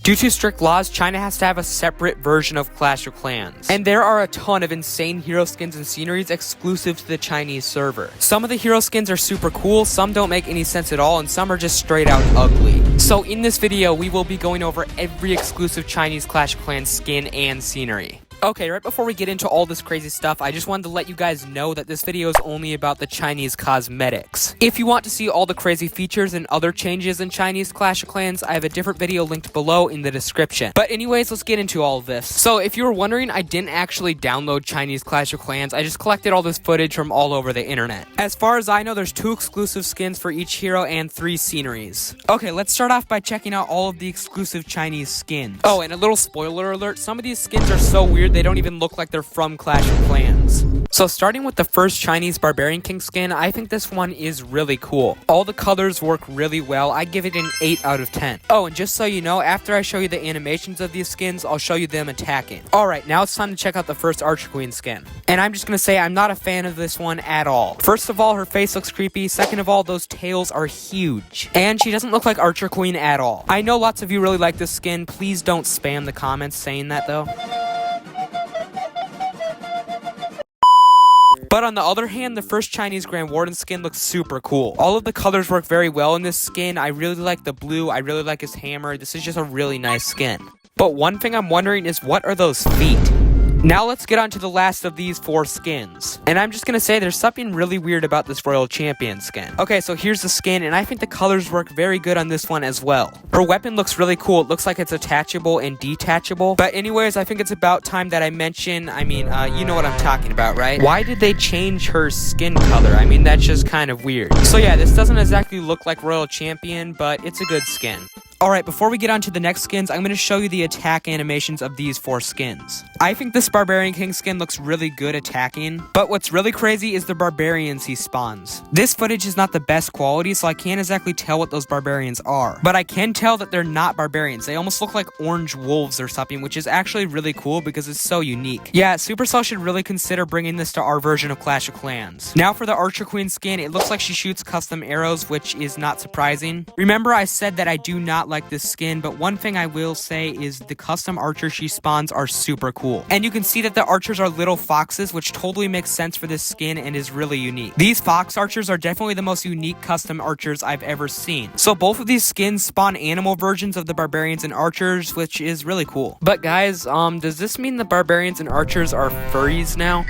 Due to strict laws, China has to have a separate version of Clash of Clans. And there are a ton of insane hero skins and sceneries exclusive to the Chinese server. Some of the hero skins are super cool, some don't make any sense at all, and some are just straight out ugly. So in this video, we will be going over every exclusive Chinese Clash of Clans skin and scenery. Okay, right before we get into all this crazy stuff, I just wanted to let you guys know that this video is only about the Chinese cosmetics. If you want to see all the crazy features and other changes in Chinese Clash of Clans, I have a different video linked below in the description. But anyways, let's get into all of this. So if you were wondering, I didn't actually download Chinese Clash of Clans, I just collected all this footage from all over the internet. As far as I know, there's 2 exclusive skins for each hero and 3 sceneries. Okay, let's start off by checking out all of the exclusive Chinese skins. Oh, and a little spoiler alert, some of these skins are so weird they don't even look like they're from Clash of Clans. So starting with the first Chinese Barbarian King skin, I think this one is really cool. All the colors work really well. I give it an 8 out of 10. Oh, and just so you know, after I show you the animations of these skins, I'll show you them attacking. Alright, now it's time to check out the first Archer Queen skin. And I'm just gonna say I'm not a fan of this one at all. First of all, her face looks creepy. Second of all, those tails are huge. And she doesn't look like Archer Queen at all. I know lots of you really like this skin. Please don't spam the comments saying that though. But on the other hand, the first Chinese Grand Warden skin looks super cool. All of the colors work very well in this skin. I really like the blue. I really like his hammer. This is just a really nice skin. But one thing I'm wondering is, what are those feet? Now let's get on to the last of these 4 skins. And I'm just gonna say there's something really weird about this Royal Champion skin. Okay, so here's the skin, and I think the colors work very good on this one as well. Her weapon looks really cool. It looks like it's attachable and detachable. But anyways, I think it's about time that I mention, you know what I'm talking about, right? Why did they change her skin color? I mean, that's just kind of weird. So yeah, this doesn't exactly look like Royal Champion, but it's a good skin. Alright, before we get on to the next skins, I'm going to show you the attack animations of these 4 skins. I think this Barbarian King skin looks really good attacking, but what's really crazy is the barbarians he spawns. This footage is not the best quality, so I can't exactly tell what those barbarians are, but I can tell that they're not barbarians. They almost look like orange wolves or something, which is actually really cool because it's so unique. Yeah, Supercell should really consider bringing this to our version of Clash of Clans. Now for the Archer Queen skin, it looks like she shoots custom arrows, which is not surprising. Remember I said that I do not like this skin, but one thing I will say is the custom archers she spawns are super cool. And you can see that the archers are little foxes, which totally makes sense for this skin and is really unique. These fox archers are definitely the most unique custom archers I've ever seen. So both of these skins spawn animal versions of the barbarians and archers, which is really cool. But guys, does this mean the barbarians and archers are furries now?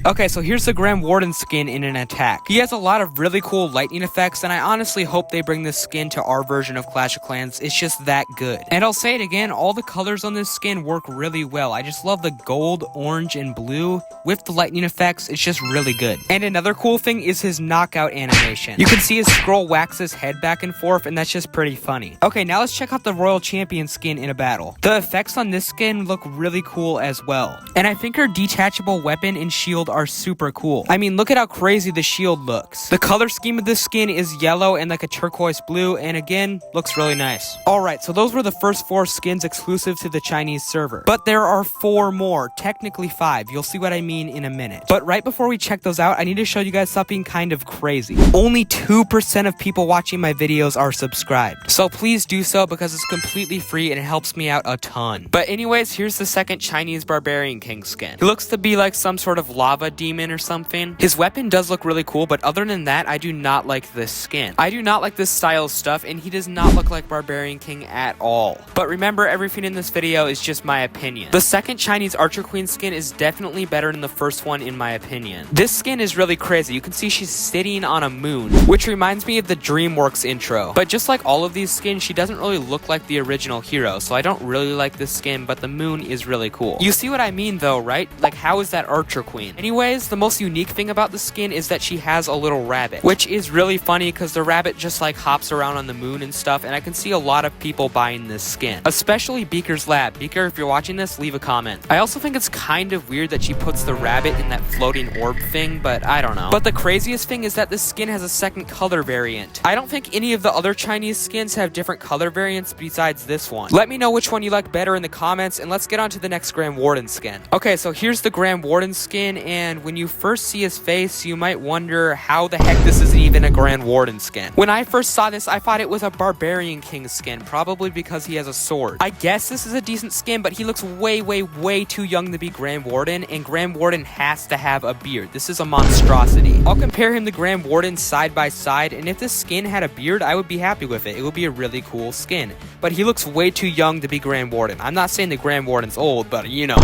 Okay, so here's the Grand Warden skin in an attack. He has a lot of really cool lightning effects, and I honestly hope they bring this skin to our version of Clash of Clans. It's just that good. And I'll say it again, all the colors on this skin work really well. I just love the gold, orange, and blue. With the lightning effects, it's just really good. And another cool thing is his knockout animation. You can see his scroll wax his head back and forth, and that's just pretty funny. Okay, now let's check out the Royal Champion skin in a battle. The effects on this skin look really cool as well. And I think her detachable weapon and shield are super cool. I mean, look at how crazy the shield looks. The color scheme of this skin is yellow and like a turquoise blue, and again, looks really nice. Alright, so those were the first 4 skins exclusive to the Chinese server. But there are 4 more, technically 5. You'll see what I mean in a minute. But right before we check those out, I need to show you guys something kind of crazy. Only 2% of people watching my videos are subscribed. So please do so because it's completely free and it helps me out a ton. But anyways, here's the second Chinese Barbarian King skin. He looks to be like some sort of lava demon or something. His weapon does look really cool, but other than that, I do not like this skin. I do not like this style of stuff, and he does not look like Barbarian King at all. But remember, everything in this video is just my opinion. The second Chinese Archer Queen skin is definitely better than the first one in my opinion. This skin is really crazy. You can see she's sitting on a moon, which reminds me of the DreamWorks intro. But just like all of these skins, she doesn't really look like the original hero, so I don't really like this skin, but the moon is really cool. You see what I mean though, right? Like, how is that Archer Queen? Anyways, the most unique thing about the skin is that she has a little rabbit, which is really funny because the rabbit just like hops around on the moon and stuff, and I can see a lot of people buying this skin, especially Beaker's Lab. Beaker, if you're watching this, leave a comment. I also think it's kind of weird that she puts the rabbit in that floating orb thing, but I don't know. But the craziest thing is that this skin has a second color variant. I don't think any of the other Chinese skins have different color variants besides this one. Let me know which one you like better in the comments, and let's get on to the next Grand Warden skin. Okay, so here's the Grand Warden skin, and and when you first see his face, you might wonder how the heck this isn't even a Grand Warden skin. When I first saw this, I thought it was a Barbarian King skin, probably because he has a sword. I guess this is a decent skin, but he looks way too young to be Grand Warden, and Grand Warden has to have a beard. This is a monstrosity. I'll compare him to Grand Warden side by side, and if this skin had a beard, I would be happy with it. It would be a really cool skin. But he looks way too young to be Grand Warden. I'm not saying the Grand Warden's old, but you know.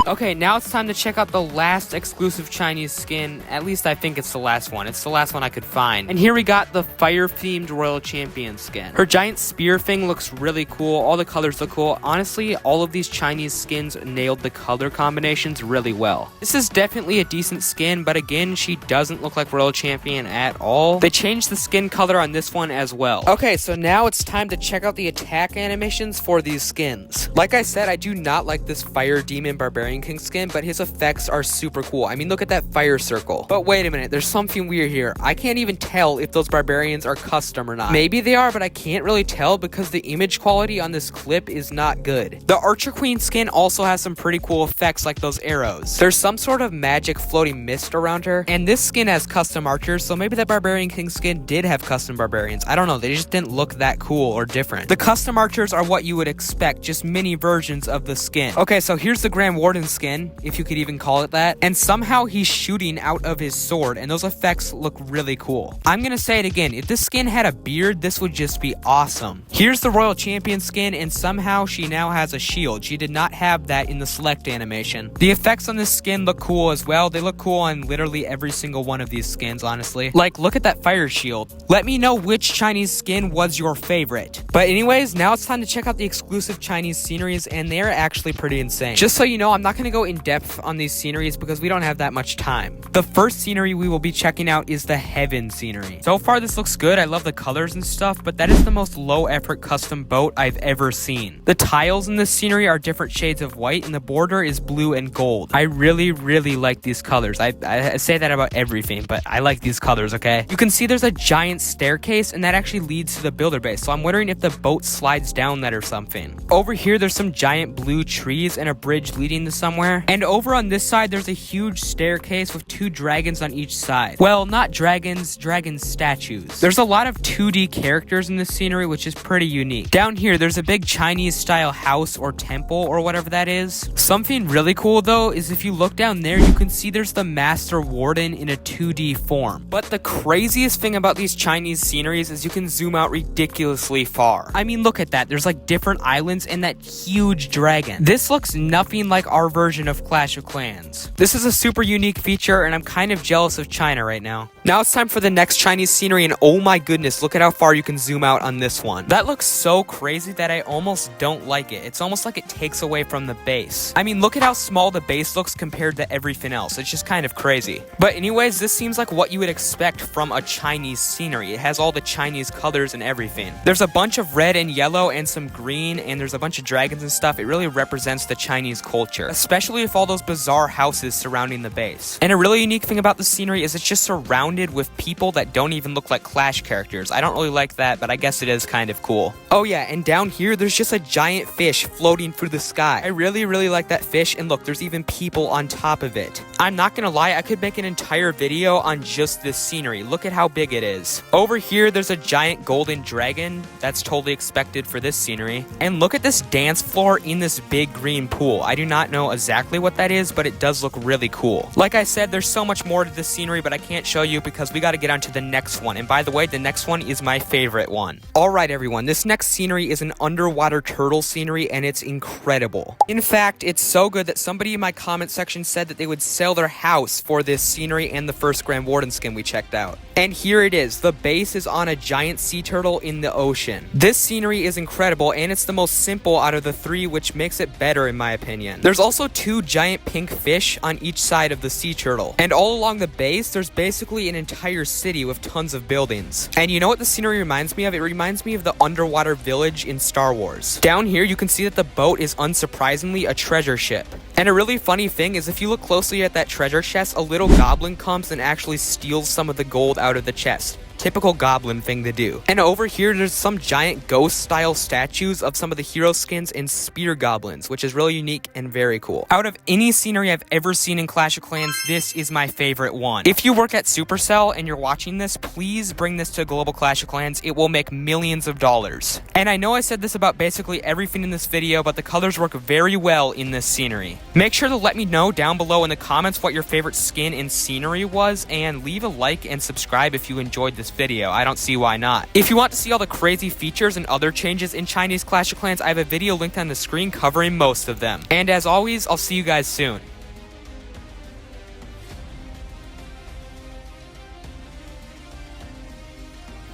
Okay, now it's time to check out the last exclusive Chinese skin. At least I think it's the last one. It's the last one I could find. And here we got the fire-themed Royal Champion skin. Her giant spear thing looks really cool. All the colors look cool. Honestly, all of these Chinese skins nailed the color combinations really well. This is definitely a decent skin, but again, she doesn't look like Royal Champion at all. They changed the skin color on this one as well. Okay, so now it's time to check out the attack animations for these skins. Like I said, I do not like this Fire Demon Barbarian King skin, but his effects are super cool. I mean, look at that fire circle. But wait a minute, there's something weird here. I can't even tell if those barbarians are custom or not. Maybe they are, but I can't really tell because the image quality on this clip is not good. The Archer Queen skin also has some pretty cool effects like those arrows. There's some sort of magic floating mist around her, and this skin has custom archers, so maybe that Barbarian King skin did have custom barbarians. I don't know, they just didn't look that cool or different. The custom archers are what you would expect, just mini versions of the skin. Okay, so here's the Grand Warden skin, if you could even call it that, and somehow he's shooting out of his sword, and those effects look really cool. I'm gonna say it again, if this skin had a beard, this would just be awesome. Here's the Royal Champion skin, and somehow she now has a shield. She did not have that in the select animation. The effects on this skin look cool as well. They look cool on literally every single one of these skins, honestly. Like, look at that fire shield. Let me know which Chinese skin was your favorite. But anyways, now it's time to check out the exclusive Chinese sceneries, and they're actually pretty insane. Just so you know, I'm not gonna go in depth on these sceneries because we don't have that much time. The first scenery we will be checking out is the Heaven scenery. So far this looks good. I love the colors and stuff, but that is the most low effort custom boat I've ever seen. The tiles in this scenery are different shades of white, and the border is blue and gold. I really like these colors. I say that about everything, but I like these colors, okay? You can see there's a giant staircase, and that actually leads to the builder base, so I'm wondering if the boat slides down that or something. Over here there's some giant blue trees and a bridge leading to somewhere. And over on this side, there's a huge staircase with two dragons on each side. Well, not dragons, dragon statues. There's a lot of 2D characters in this scenery, which is pretty unique. Down here, there's a big Chinese style house or temple or whatever that is. Something really cool though is if you look down there, you can see there's the Master Warden in a 2D form. But the craziest thing about these Chinese sceneries is you can zoom out ridiculously far. I mean, look at that. There's like different islands and that huge dragon. This looks nothing like our version of Clash of Clans. This is a super unique feature, and I'm kind of jealous of China right now. Now it's time for the next Chinese scenery, and oh my goodness, look at how far you can zoom out on this one. That looks so crazy that I almost don't like it. It's almost like it takes away from the base. I mean, look at how small the base looks compared to everything else. It's just kind of crazy. But anyways, this seems like what you would expect from a Chinese scenery. It has all the Chinese colors and everything. There's a bunch of red and yellow and some green, and there's a bunch of dragons and stuff. It really represents the Chinese culture, especially with all those bizarre houses surrounding the base. And a really unique thing about the scenery is it's just surrounded with people that don't even look like Clash characters. I don't really like that, but I guess it is kind of cool. Oh yeah, and down here, there's just a giant fish floating through the sky. I really like that fish, and look, there's even people on top of it. I'm not gonna lie, I could make an entire video on just this scenery. Look at how big it is. Over here, there's a giant golden dragon. That's totally expected for this scenery. And look at this dance floor in this big green pool. I do not know exactly what that is, but it does look really cool. Like I said, there's so much more to this scenery, but I can't show you because we gotta get on to the next one. And by the way, the next one is my favorite one. Alright everyone, this next scenery is an underwater turtle scenery, and it's incredible. In fact, it's so good that somebody in my comment section said that they would sell their house for this scenery and the first Grand Warden skin we checked out. And here it is. The base is on a giant sea turtle in the ocean. This scenery is incredible, and it's the most simple out of the three, which makes it better in my opinion. There's also two giant pink fish on each side of the sea turtle. And all along the base, there's basically an entire city with tons of buildings. And you know what the scenery reminds me of? It reminds me of the underwater village in Star Wars. Down here, you can see that the boat is unsurprisingly a treasure ship. And a really funny thing is if you look closely at that treasure chest, a little goblin comes and actually steals some of the gold out of the chest. typical goblin thing to do. And over here, there's some giant ghost-style statues of some of the hero skins and spear goblins, which is really unique and very cool. Out of any scenery I've ever seen in Clash of Clans, this is my favorite one. If you work at Supercell and you're watching this, please bring this to Global Clash of Clans. It will make millions of dollars. And I know I said this about basically everything in this video, but the colors work very well in this scenery. Make sure to let me know down below in the comments what your favorite skin in scenery was, and leave a like and subscribe if you enjoyed this video. I don't see why not. If you want to see all the crazy features and other changes in Chinese Clash of Clans, I have a video linked on the screen covering most of them. And as always, I'll see you guys soon.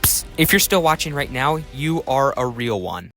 Psst, if you're still watching right now, you are a real one.